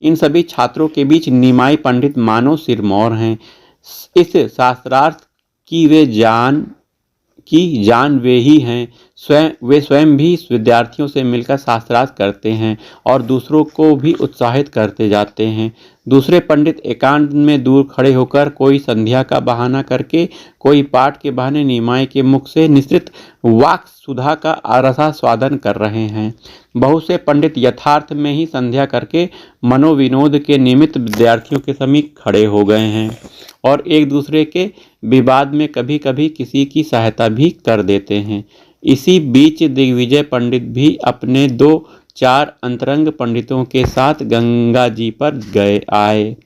इन सभी छात्रों के बीच निमाई पंडित मानो सिरमौर हैं। इस शास्त्रार्थ की जान वे ही हैं। वे स्वयं भी विद्यार्थियों से मिलकर शास्त्रार्थ करते हैं और दूसरों को भी उत्साहित करते जाते हैं। दूसरे पंडित एकांत में दूर खड़े होकर कोई संध्या का बहाना करके, कोई पाठ के बहाने निमाई के मुख से निसृत वाक सुधा का रसास्वादन कर रहे हैं। बहुत से पंडित यथार्थ में ही संध्या करके मनोविनोद के निमित्त विद्यार्थियों के समीप खड़े हो गए हैं और एक दूसरे के विवाद में कभी कभी किसी की सहायता भी कर देते हैं। इसी बीच दिग्विजय पंडित भी अपने 2-4 अंतरंग पंडितों के साथ गंगा जी पर आए।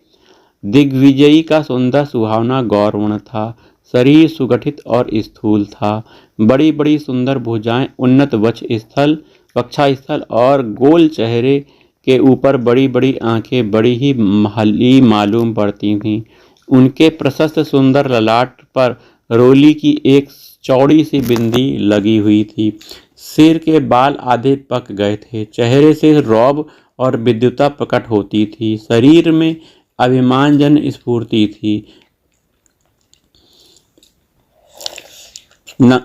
दिग्विजयी का सुंदर सुहावना गौरवर्ण था। शरीर सुगठित और स्थूल था। बड़ी बड़ी सुंदर भुजाएं, उन्नत वक्षा स्थल और गोल चेहरे के ऊपर बड़ी बड़ी आंखें बड़ी ही महली मालूम पड़ती थीं। उनके प्रशस्त सुंदर ललाट पर रोली की एक चौड़ी सी बिंदी लगी हुई थी। सिर के बाल आधे पक गए थे। चेहरे से रौब और विद्युता प्रकट होती थी। शरीर में अभिमानजन स्फूर्ति थी। न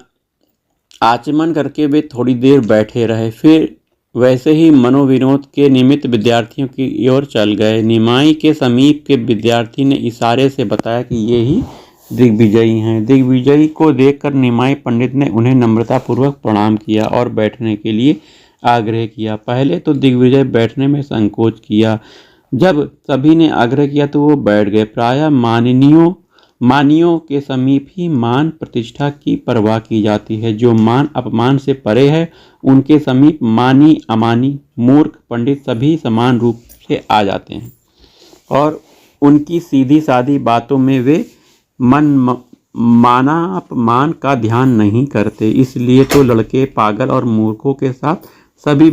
आचमन करके वे थोड़ी देर बैठे रहे, फिर वैसे ही मनोविनोद के निमित्त विद्यार्थियों की ओर चल गए। निमाई के समीप के विद्यार्थी ने इशारे से बताया कि ये ही दिग्विजयी हैं। दिग्विजयी को देखकर निमाई पंडित ने उन्हें नम्रतापूर्वक प्रणाम किया और बैठने के लिए आग्रह किया। पहले तो दिग्विजय बैठने में संकोच किया। जब सभी ने आग्रह किया तो वो बैठ गए। प्रायः मानियों के समीप ही मान प्रतिष्ठा की परवाह की जाती है। जो मान अपमान से परे है, उनके समीप मानी अमानी मूर्ख पंडित सभी समान रूप से आ जाते हैं और उनकी सीधी सादी बातों में वे माना अपमान का ध्यान नहीं करते। इसलिए तो लड़के पागल और मूर्खों के साथ सभी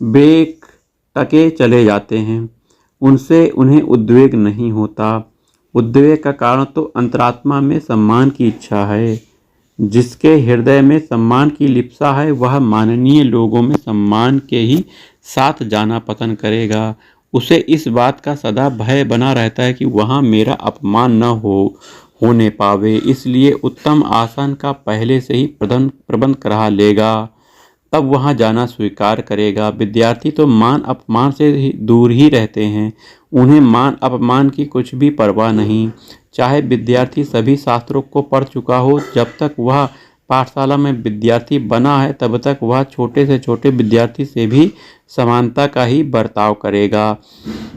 बेटके चले जाते हैं। उनसे उन्हें उद्वेग नहीं होता। उद्वेग का कारण तो अंतरात्मा में सम्मान की इच्छा है। जिसके हृदय में सम्मान की लिप्सा है, वह माननीय लोगों में सम्मान के ही साथ जाना पसंद करेगा। उसे इस बात का सदा भय बना रहता है कि वहाँ मेरा अपमान न होने पावे। इसलिए उत्तम आसन का पहले से ही प्रबंध करा लेगा, तब वहाँ जाना स्वीकार करेगा। विद्यार्थी तो मान अपमान से दूर ही रहते हैं। उन्हें मान अपमान की कुछ भी परवाह नहीं। चाहे विद्यार्थी सभी शास्त्रों को पढ़ चुका हो, जब तक वह पाठशाला में विद्यार्थी बना है तब तक वह छोटे से छोटे विद्यार्थी से भी समानता का ही बर्ताव करेगा।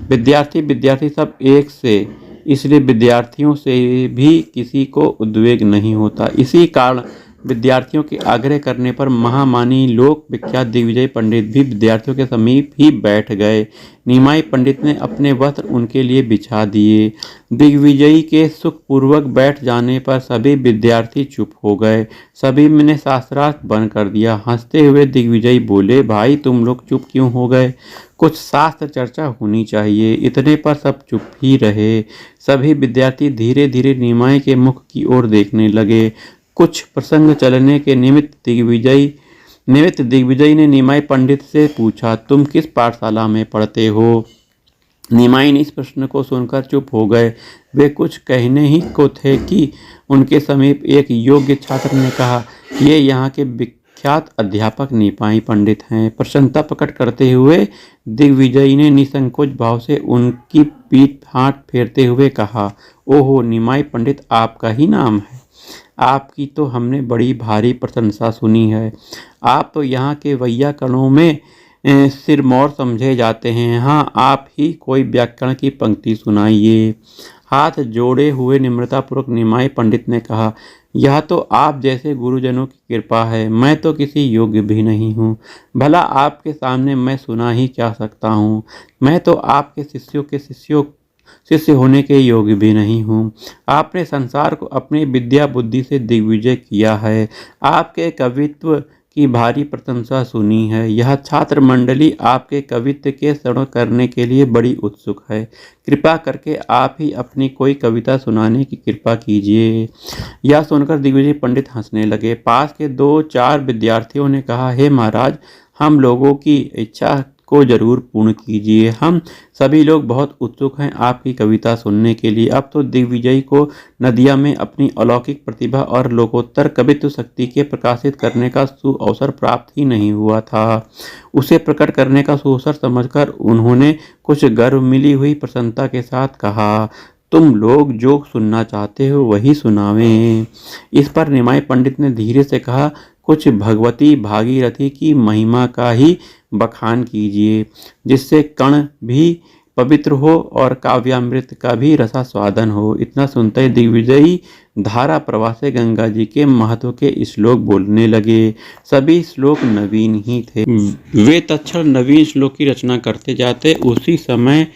विद्यार्थी सब एक से, इसलिए विद्यार्थियों से भी किसी को उद्वेग नहीं होता। इसी कारण विद्यार्थियों के आग्रह करने पर महामानी लोक विख्यात दिग्विजय पंडित भी विद्यार्थियों के समीप ही बैठ गए। निमाई पंडित ने अपने वस्त्र उनके लिए बिछा दिए। दिग्विजयी के सुखपूर्वक बैठ जाने पर सभी विद्यार्थी चुप हो गए। सभी ने शास्त्रार्थ बंद कर दिया। हंसते हुए दिग्विजयी बोले, भाई तुम लोग चुप क्यों हो गए? कुछ शास्त्र चर्चा होनी चाहिए। इतने पर सब चुप ही रहे। सभी विद्यार्थी धीरे धीरे निमाई के मुख की ओर देखने लगे। कुछ प्रसंग चलने के निमित्त दिग्विजयी ने निमाई पंडित से पूछा, तुम किस पाठशाला में पढ़ते हो? निमाई ने इस प्रश्न को सुनकर चुप हो गए। वे कुछ कहने ही को थे कि उनके समीप एक योग्य छात्र ने कहा, ये यहाँ के विख्यात अध्यापक निमाई पंडित हैं। प्रसन्नता प्रकट करते हुए दिग्विजयी ने निसंकोच भाव से उनकी पीठ हाथ फेरते हुए कहा, ओहो निमाई पंडित आपका ही नाम है। आपकी तो हमने बड़ी भारी प्रशंसा सुनी है। आप तो यहाँ के वैयाकरणों में सिरमौर समझे जाते हैं। हाँ, आप ही कोई व्याकरण की पंक्ति सुनाइए। हाथ जोड़े हुए निम्रतापूर्वक निमाई पंडित ने कहा, यह तो आप जैसे गुरुजनों की कृपा है। मैं तो किसी योग्य भी नहीं हूँ। भला आपके सामने मैं सुना ही क्या सकता हूँ। मैं तो आपके शिष्यों के शिष्य होने के योग्य भी नहीं हूँ। आपने संसार को अपनी विद्या बुद्धि से दिग्विजय किया है। आपके कवित्व की भारी प्रशंसा सुनी है। यह छात्र मंडली आपके कवित्व के श्रवण करने के लिए बड़ी उत्सुक है। कृपा करके आप ही अपनी कोई कविता सुनाने की कृपा कीजिए। यह सुनकर दिग्विजय पंडित हंसने लगे। पास के 2-4 विद्यार्थियों ने कहा, हे महाराज, हम लोगों की इच्छा को जरूर पूर्ण कीजिए। हम सभी लोग बहुत उत्सुक हैं आपकी कविता सुनने के लिए। अब तो दिग्विजय को नदिया में अपनी अलौकिक प्रतिभा और लोकोत्तर कवित्व शक्ति के प्रकाशित करने का सुअवसर प्राप्त ही नहीं हुआ था। उसे प्रकट करने का सुअवसर समझकर उन्होंने कुछ गर्व मिली हुई प्रसन्नता के साथ कहा, तुम लोग जो सुनना चाहते हो वही सुनावें। इस पर निमाई पंडित ने धीरे से कहा, कुछ भगवती भागीरथी की महिमा का ही बखान कीजिए, जिससे कण भी पवित्र हो और काव्यामृत का भी रसास्वादन हो। इतना सुनते ही दिग्विजयी धारा प्रवाह से गंगा जी के महत्व के श्लोक बोलने लगे। सभी श्लोक नवीन ही थे। वे तत्क्षण नवीन श्लोक की रचना करते जाते, उसी समय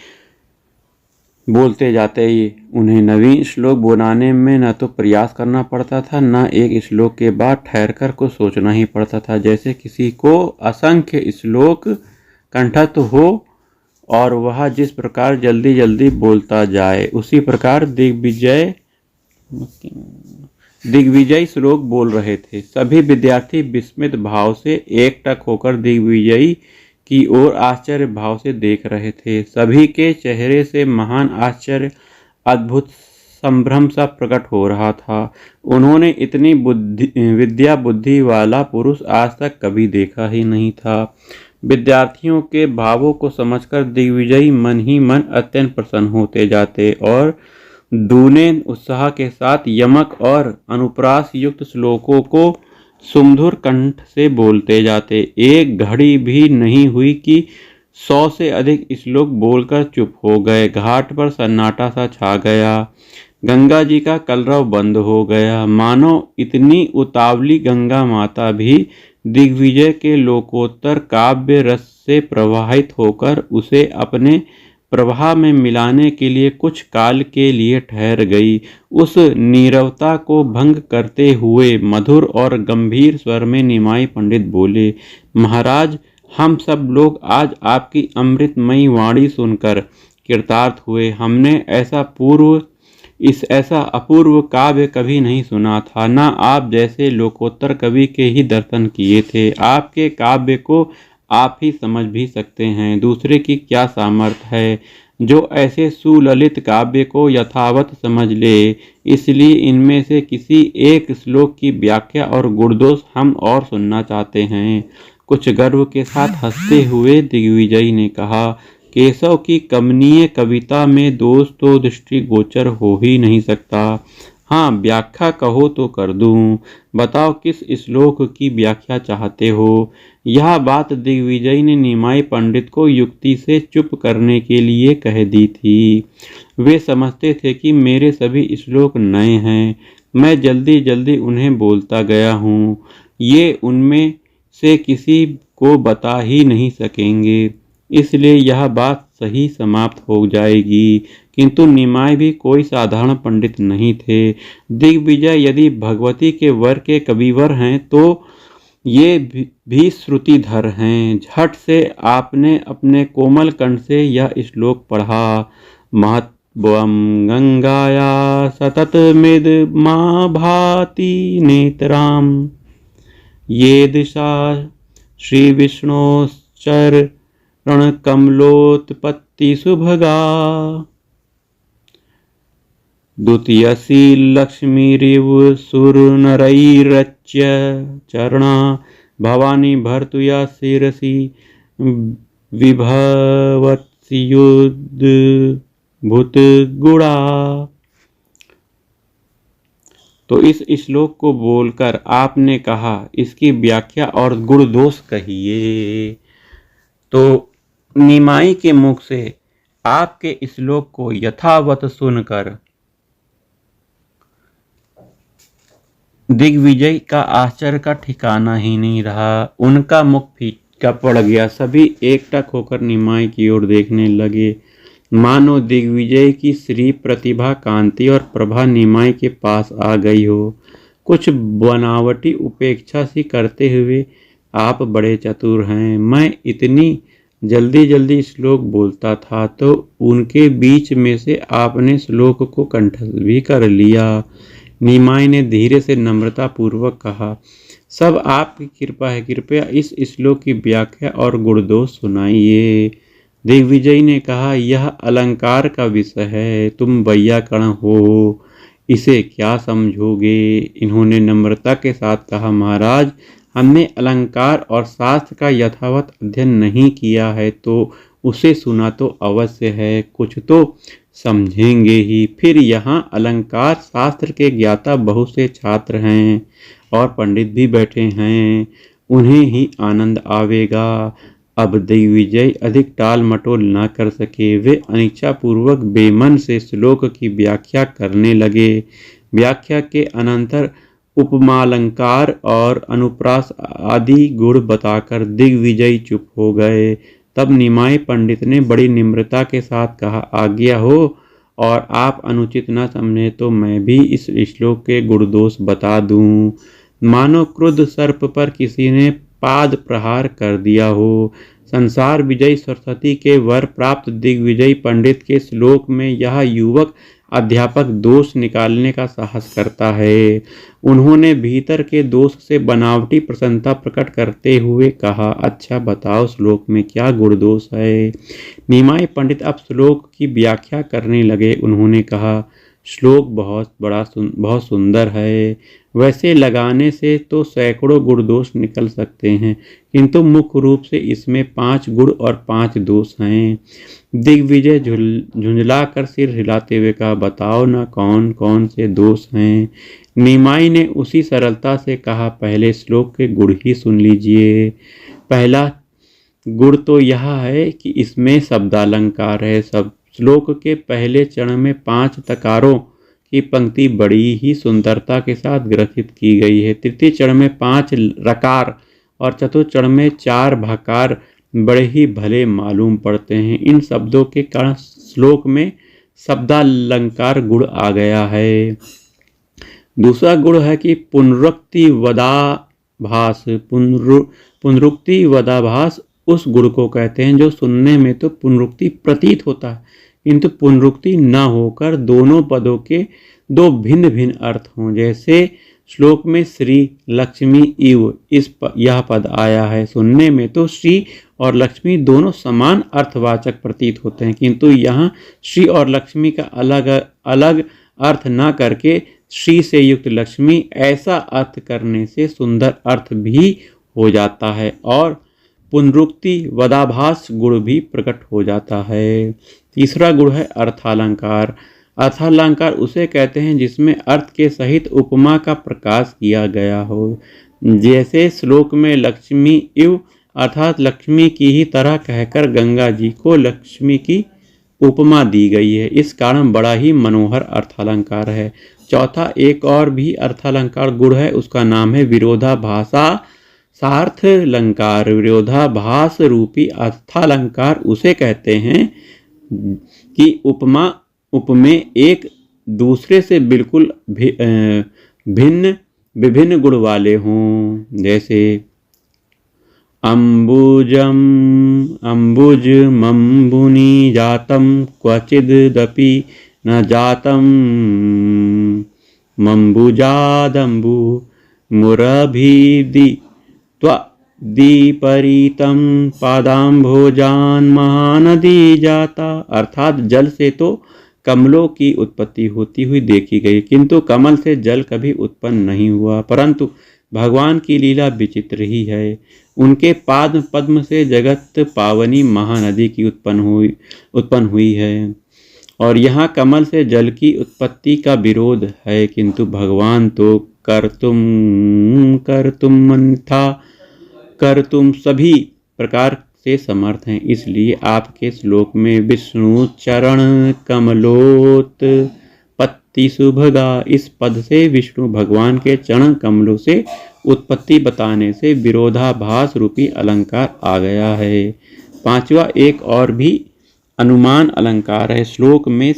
बोलते जाते ही उन्हें नवीन श्लोक बनाने में न तो प्रयास करना पड़ता था, न एक श्लोक के बाद ठहरकर कुछ सोचना ही पड़ता था। जैसे किसी को असंख्य श्लोक कंठस्थ हो और वह जिस प्रकार जल्दी जल्दी बोलता जाए, उसी प्रकार दिग्विजय श्लोक बोल रहे थे। सभी विद्यार्थी विस्मित भाव से एकटक होकर दिग्विजयी की ओर आश्चर्य भाव से देख रहे थे। सभी के चेहरे से महान आश्चर्य, अद्भुत संभ्रम सा प्रकट हो रहा था। उन्होंने इतनी विद्या बुद्धि वाला पुरुष आज तक कभी देखा ही नहीं था। विद्यार्थियों के भावों को समझकर दिग्विजयी मन ही मन अत्यंत प्रसन्न होते जाते और दूने उत्साह के साथ यमक और अनुप्रास युक्त श्लोकों को सुमधुर कंठ से बोलते जाते। एक घड़ी भी नहीं हुई कि 100 से अधिक श्लोक बोलकर चुप हो गए। घाट पर सन्नाटा सा छा गया। गंगा जी का कलरव बंद हो गया। मानो इतनी उतावली गंगा माता भी दिग्विजय के लोकोत्तर काव्य रस से प्रवाहित होकर उसे अपने प्रवाह में मिलाने के लिए कुछ काल के लिए ठहर गई। उस नीरवता को भंग करते हुए मधुर और गंभीर स्वर में निमाई पंडित बोले, महाराज, हम सब लोग आज आपकी अमृतमयी वाणी सुनकर कृतार्थ हुए। हमने ऐसा अपूर्व काव्य कभी नहीं सुना था, न आप जैसे लोकोत्तर कवि के ही दर्शन किए थे। आपके काव्य को आप ही समझ भी सकते हैं, दूसरे की क्या सामर्थ्य है जो ऐसे सुललित काव्य को यथावत समझ ले। इसलिए इनमें से किसी एक श्लोक की व्याख्या और गुणदोष हम और सुनना चाहते हैं। कुछ गर्व के साथ हंसते हुए दिग्विजयी ने कहा, केशव की कमनीय कविता में दोष तो दृष्टिगोचर हो ही नहीं सकता। हाँ, व्याख्या कहो तो कर दूं। बताओ किस श्लोक की व्याख्या चाहते हो। यह बात दिग्विजय ने निमाई पंडित को युक्ति से चुप करने के लिए कह दी थी। वे समझते थे कि मेरे सभी श्लोक नए हैं, मैं जल्दी जल्दी उन्हें बोलता गया हूँ, ये उनमें से किसी को बता ही नहीं सकेंगे, इसलिए यह बात सही समाप्त हो जाएगी। किंतु निमाई भी कोई साधारण पंडित नहीं थे। दिग्विजय यदि भगवती के वर के कविवर हैं तो ये भी श्रुतिधर हैं। झट से आपने अपने कोमल कंठ से यह श्लोक पढ़ा, महत्वं गंगाया सततमिद मा भाति नेत्राम, ये दिशा श्री विष्णोश्चरण कमलोत्पत्ति सुभगा, द्वितीयसी लक्ष्मीरिव सुरनरैरच्य चरणा, भवानी भर्तुया शिरसि विभवत्सि युद्ध गुणा। तो इस श्लोक को बोलकर आपने कहा, इसकी व्याख्या और गुण दोष कहिए। तो निमाई के मुख से आपके श्लोक को यथावत सुनकर दिग्विजय का आश्चर्य का ठिकाना ही नहीं रहा। उनका मुख फीका पड़ गया। सभी एकटक होकर निमाई की ओर देखने लगे, मानो दिग्विजय की श्री प्रतिभा, कांति और प्रभा निमाई के पास आ गई हो। कुछ बनावटी उपेक्षा सी करते हुए, आप बड़े चतुर हैं, मैं इतनी जल्दी जल्दी श्लोक बोलता था तो उनके बीच में से आपने श्लोक को कंठस्थ भी कर लिया। निमाई ने धीरे से नम्रता पूर्वक कहा, सब आपकी कृपा है, कृपया इस श्लोक की व्याख्या और गुणदोष सुनाइए। दिग्विजय ने कहा, यह अलंकार का विषय है, तुम वैयाकरण हो, इसे क्या समझोगे। इन्होंने नम्रता के साथ कहा, महाराज हमने अलंकार और शास्त्र का यथावत अध्ययन नहीं किया है, तो उसे सुना तो अवश्य है, कुछ तो समझेंगे ही। फिर यहाँ अलंकार शास्त्र के ज्ञाता बहुत से छात्र हैं और पंडित भी बैठे हैं, उन्हें ही आनंद आवेगा। अब दिग्विजय अधिक टाल मटोल न कर सके, वे अनिच्छापूर्वक बेमन से श्लोक की व्याख्या करने लगे। व्याख्या के अनंतर उपमालंकार और अनुप्रास आदि गुण बताकर दिग्विजय चुप हो गए। तब निमाई पंडित ने बड़ी निम्रता के साथ कहा, आज्ञा हो और आप अनुचित न समझे तो मैं भी इस श्लोक के गुणदोष बता दूं। मानो क्रुद्ध सर्प पर किसी ने पाद प्रहार कर दिया हो। संसार विजयी सरस्वती के वर प्राप्त दिग्विजय पंडित के श्लोक में यह युवक अध्यापक दोष निकालने का साहस करता है। उन्होंने भीतर के दोष से बनावटी प्रसन्नता प्रकट करते हुए कहा, अच्छा बताओ श्लोक में क्या गुण दोष है। निमाई पंडित अब श्लोक की व्याख्या करने लगे। उन्होंने कहा, श्लोक बहुत सुंदर है, वैसे लगाने से तो सैकड़ों गुण दोष निकल सकते हैं, किंतु मुख्य रूप से इसमें 5 गुण और 5 दोष हैं। दिग्विजय झुंझला कर सिर हिलाते हुए कहा, बताओ ना कौन कौन से दोष हैं। निमाई ने उसी सरलता से कहा, पहले श्लोक के गुण ही सुन लीजिए। पहला गुण तो यह है कि इसमें शब्दालंकार है। सब श्लोक के पहले चरण में 5 तकारों की पंक्ति बड़ी ही सुंदरता के साथ ग्रथित की गई है। तृतीय चरण में 5 रकार और चतुर्थ चरण में 4 भकार बड़े ही भले मालूम पड़ते हैं। इन शब्दों के कारण श्लोक में शब्दालंकार गुण आ गया है। दूसरा गुण है कि पुनरुक्ति वदाभास उस गुण को कहते हैं जो सुनने में तो पुनरुक्ति प्रतीत होता है, किंतु पुनरुक्ति न होकर दोनों पदों के 2 भिन्न भिन्न अर्थ हों। जैसे श्लोक में श्री लक्ष्मी इव यह पद आया है, सुनने में तो श्री और लक्ष्मी दोनों समान अर्थवाचक प्रतीत होते हैं, किंतु यहाँ श्री और लक्ष्मी का अलग अलग अर्थ न करके श्री से युक्त लक्ष्मी ऐसा अर्थ करने से सुंदर अर्थ भी हो जाता है और पुनरुक्ति वदाभास गुण भी प्रकट हो जाता है। तीसरा गुण है अर्थालंकार। अर्थालंकार उसे कहते हैं जिसमें अर्थ के सहित उपमा का प्रकाश किया गया हो। जैसे श्लोक में लक्ष्मी इव अर्थात लक्ष्मी की ही तरह कहकर गंगा जी को लक्ष्मी की उपमा दी गई है। इस कारण बड़ा ही मनोहर अर्थालंकार है। चौथा एक और भी अर्थालंकार गुण है, उसका नाम है विरोधाभासा सार्थालंकार। विरोधाभास रूपी अर्थालंकार उसे कहते हैं कि उपमा उपमेय एक दूसरे से बिल्कुल विभिन्न गुण वाले हों। जैसे अम्बुज मम्बुनि जातम क्वचिदपि न जातम मम्बुजादम्बु मुरभिदि दीपरीतम पादाम्भोजान महानदी जाता। अर्थात जल से तो कमलों की उत्पत्ति होती हुई देखी गई, किंतु कमल से जल कभी उत्पन्न नहीं हुआ। परंतु भगवान की लीला विचित्र ही है। उनके पाद पद्म से जगत पावनी महानदी की उत्पन्न हुई है और यहाँ कमल से जल की उत्पत्ति का विरोध है, किंतु भगवान तो कर्तुम सभी प्रकार से समर्थ हैं। इसलिए आपके श्लोक में विष्णु चरण कमलोत्पत्ति सुभगा इस पद से विष्णु भगवान के चरण कमलों से उत्पत्ति बताने से विरोधाभास रूपी अलंकार आ गया है। पांचवा एक और भी अनुमान अलंकार है। श्लोक में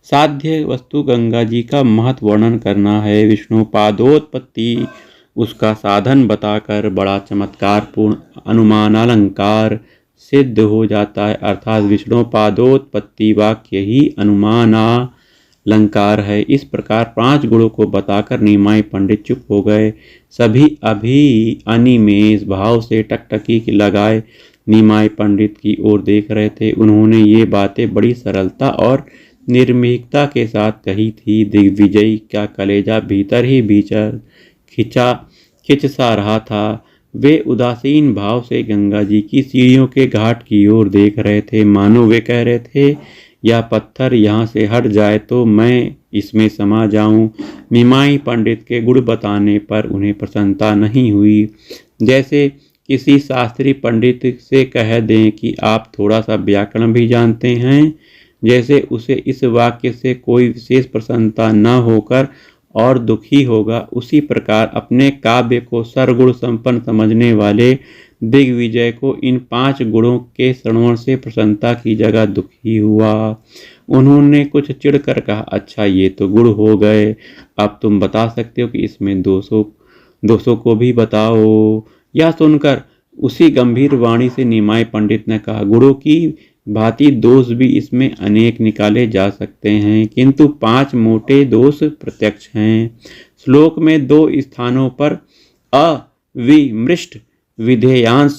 साध्य वस्तु गंगा जी का महत्व वर्णन करना है। विष्णु पादोत्पत्ति उसका साधन बताकर बड़ा चमत्कारपूर्ण अनुमानालंकार सिद्ध हो जाता है। अर्थात विष्णु पादोत्पत्ति वाक्य ही अनुमानालंकार अलंकार है। इस प्रकार 5 गुणों को बताकर निमाई पंडित चुप हो गए। सभी अभी अनिमेष भाव से टकटकी लगाए निमाई पंडित की ओर देख रहे थे। उन्होंने ये बातें बड़ी सरलता और निर्भीकता के साथ कही थी। दिग्विजय का कलेजा भीतर ही भीतर खिंच सा रहा था। वे उदासीन भाव से गंगा जी की सीढ़ियों के घाट की ओर देख रहे थे, मानो वे कह रहे थे, यह पत्थर यहाँ से हट जाए तो मैं इसमें समा जाऊं। निमाई पंडित के गुण बताने पर उन्हें प्रसन्नता नहीं हुई। जैसे किसी शास्त्री पंडित से कह दें कि आप थोड़ा सा व्याकरण भी जानते हैं, जैसे उसे इस वाक्य से कोई विशेष प्रसन्नता न होकर और दुखी होगा, उसी प्रकार अपने काव्य को सर्वगुण संपन्न समझने वाले दिग्विजय को इन 5 गुणों के श्रवण से प्रसन्नता की जगह दुखी हुआ। उन्होंने कुछ चिढ़कर कहा, अच्छा ये तो गुण हो गए, अब तुम बता सकते हो कि इसमें दोषों को भी बताओ। यह सुनकर उसी गंभीर वाणी से निमाई पंडित ने कहा, गुणों की भांति दोष भी इसमें अनेक निकाले जा सकते हैं, किंतु 5 मोटे दोष प्रत्यक्ष हैं। श्लोक में 2 स्थानों पर अविमृष्ट विधेयांश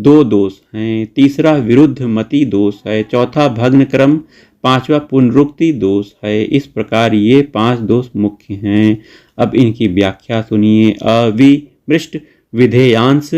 2 दोष हैं, तीसरा विरुद्ध मति दोष है, चौथा भग्न क्रम, 5वां पुनरुक्ति दोष है। इस प्रकार ये 5 दोष मुख्य हैं। अब इनकी व्याख्या सुनिए। अविमृष्ट विधेयांश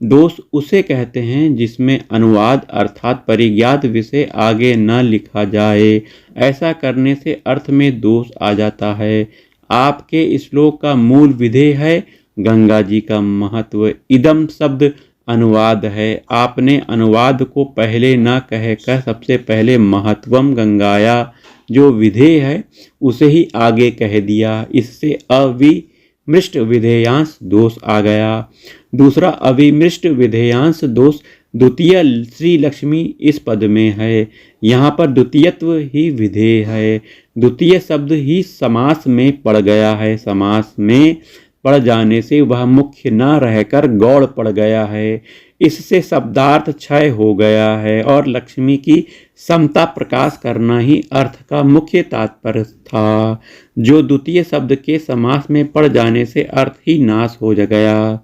दोष उसे कहते हैं जिसमें अनुवाद अर्थात परिज्ञात विषय आगे न लिखा जाए। ऐसा करने से अर्थ में दोष आ जाता है। आपके श्लोक का मूल विधेय है गंगा जी का महत्व। इदम शब्द अनुवाद है। आपने अनुवाद को पहले न कहकर सबसे पहले महत्वम गंगाया जो विधेय है उसे ही आगे कह दिया। इससे अविमृष्ट विधेयांश दोष आ गया। दूसरा अविमृष्ट विधेयांश दोष द्वितीय श्री लक्ष्मी इस पद में है। यहाँ पर द्वितीयत्व ही विधेय है। द्वितीय शब्द ही समास में पड़ गया है। समास में पड़ जाने से वह मुख्य न रहकर गौड़ पड़ गया है। इससे शब्दार्थ क्षय हो गया है और लक्ष्मी की समता प्रकाश करना ही अर्थ का मुख्य तात्पर्य था, जो द्वितीय शब्द के समास में पड़ जाने से अर्थ ही नाश हो गया।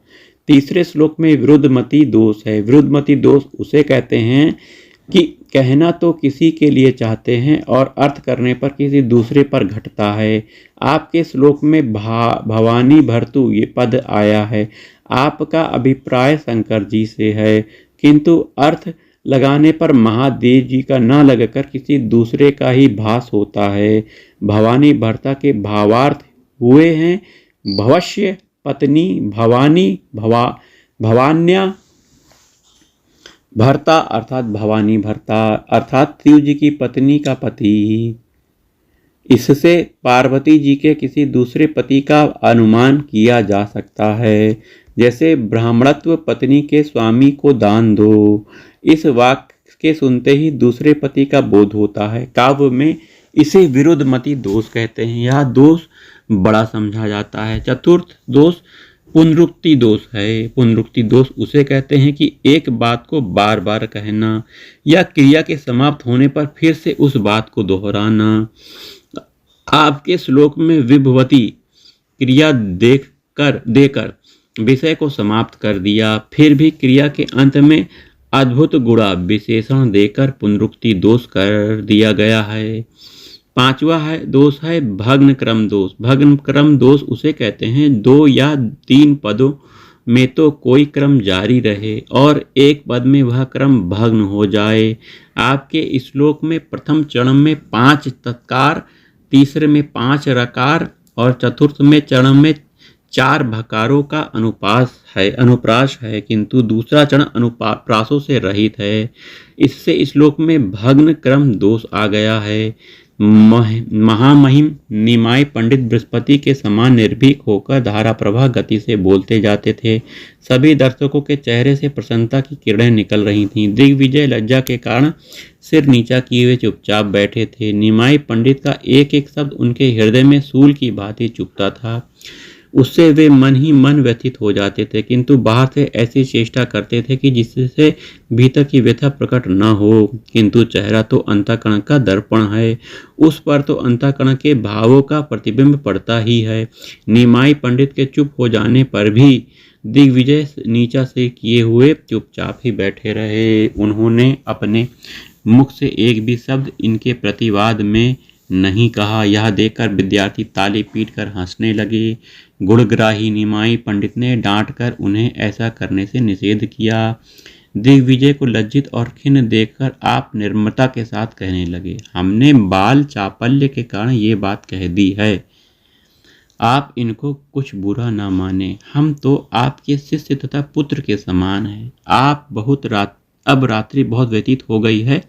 तीसरे श्लोक में विरुद्धमति दोष है। विरुद्धमति दोष उसे कहते हैं कि कहना तो किसी के लिए चाहते हैं और अर्थ करने पर किसी दूसरे पर घटता है। आपके श्लोक में भवानी भर्तु ये पद आया है। आपका अभिप्राय शंकर जी से है, किंतु अर्थ लगाने पर महादेव जी का न लगकर किसी दूसरे का ही भास होता है। भवानी भर्ता के भावार्थ हुए हैं भवश्य पत्नी भवानी भवान्या भर्ता अर्थात भवानी भर्ता अर्थात शिव जी की पत्नी का पति। इससे पार्वती जी के किसी दूसरे पति का अनुमान किया जा सकता है, जैसे ब्राह्मणत्व पत्नी के स्वामी को दान दो। इस वाक्य के सुनते ही दूसरे पति का बोध होता है। काव्य में इसे विरुद्धमति दोष कहते हैं। यह दोष बड़ा समझा जाता है। चतुर्थ दोष पुनरुक्ति दोष है। पुनरुक्ति दोष उसे कहते हैं कि एक बात को बार बार कहना या क्रिया के समाप्त होने पर फिर से उस बात को दोहराना। आपके श्लोक में विभवती क्रिया देकर विषय को समाप्त कर दिया, फिर भी क्रिया के अंत में अद्भुत गुणा विशेषण देकर पुनरुक्ति दोष कर दिया गया है। 5वां दोष है भग्न क्रम दोष। भग्न क्रम दोष उसे कहते हैं 2 या 3 पदों में तो कोई क्रम जारी रहे और एक पद में वह क्रम भग्न हो जाए। आपके श्लोक में प्रथम चरण में 5 तत्कार, तीसरे में 5 रकार और चतुर्थ में चरण में 4 भकारों का अनुप्रास है, किंतु दूसरा चरण अनुप्रासों से रहित है। इससे श्लोक में भग्न क्रम दोष आ गया है। महामहिम निमाई पंडित बृहस्पति के समान निर्भीक होकर धारा प्रवाह गति से बोलते जाते थे। सभी दर्शकों के चेहरे से प्रसन्नता की किरणें निकल रही थीं। दिग्विजय लज्जा के कारण सिर नीचा किए हुए चुपचाप बैठे थे। निमाई पंडित का एक एक शब्द उनके हृदय में सूल की भांति चुभता था। उससे वे मन ही मन व्यथित हो जाते थे, किंतु बाहर से ऐसी चेष्टा करते थे कि जिससे भीतर की व्यथा प्रकट न हो। किंतु चेहरा तो अंतःकरण का दर्पण है, उस पर तो अंतःकरण के भावों का प्रतिबिंब पड़ता ही है। निमाई पंडित के चुप हो जाने पर भी दिग्विजय नीचा से किए हुए चुपचाप ही बैठे रहे। उन्होंने अपने मुख से एक भी शब्द इनके प्रतिवाद में नहीं कहा। यह देखकर विद्यार्थी ताली पीटकर हंसने लगे। गुणग्राही निमाई पंडित ने डांटकर उन्हें ऐसा करने से निषेध किया। दिग्विजय को लज्जित और खिन्न देखकर आप निर्ममता के साथ कहने लगे, हमने बाल चापल्य के कारण ये बात कह दी है, आप इनको कुछ बुरा ना माने। हम तो आपके शिष्य तथा पुत्र के समान हैं। अब रात्रि बहुत व्यतीत हो गई है,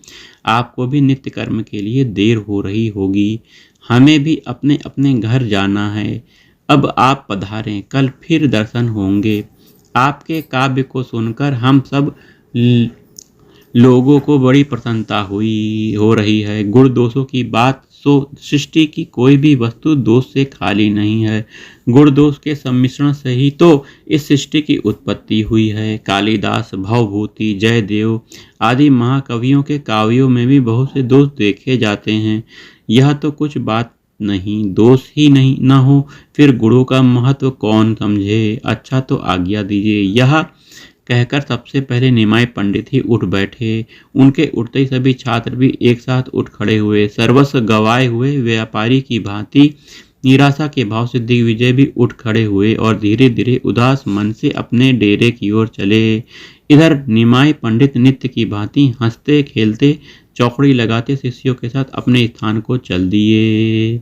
आपको भी नित्य कर्म के लिए देर हो रही होगी। हमें भी अपने अपने घर जाना है। अब आप पधारें, कल फिर दर्शन होंगे। आपके काव्य को सुनकर हम सब लोगों को बड़ी प्रसन्नता हो रही है। गुण दोषों की बात सो सृष्टि की कोई भी वस्तु दोष से खाली नहीं है। गुण दोष के सम्मिश्रण से ही तो इस सृष्टि की उत्पत्ति हुई है। कालिदास, भवभूति, जयदेव आदि महाकवियों के काव्यों में भी बहुत से दोष देखे जाते हैं। यह तो कुछ बात नहीं, दोष ही नहीं न हो फिर गुणों का महत्व कौन समझे। अच्छा तो आज्ञा दीजिए। यह कहकर सबसे पहले निमाई पंडित ही उठ बैठे। उनके उठते ही सभी छात्र भी एक साथ उठ खड़े हुए। सर्वस्व गंवाए हुए व्यापारी की भांति निराशा के भाव से दिग्विजय भी उठ खड़े हुए और धीरे धीरे उदास मन से अपने डेरे की ओर चले। इधर निमाई पंडित नित्य की भांति हंसते खेलते चौकड़ी लगाते शिष्यों के साथ अपने स्थान को चल दिए।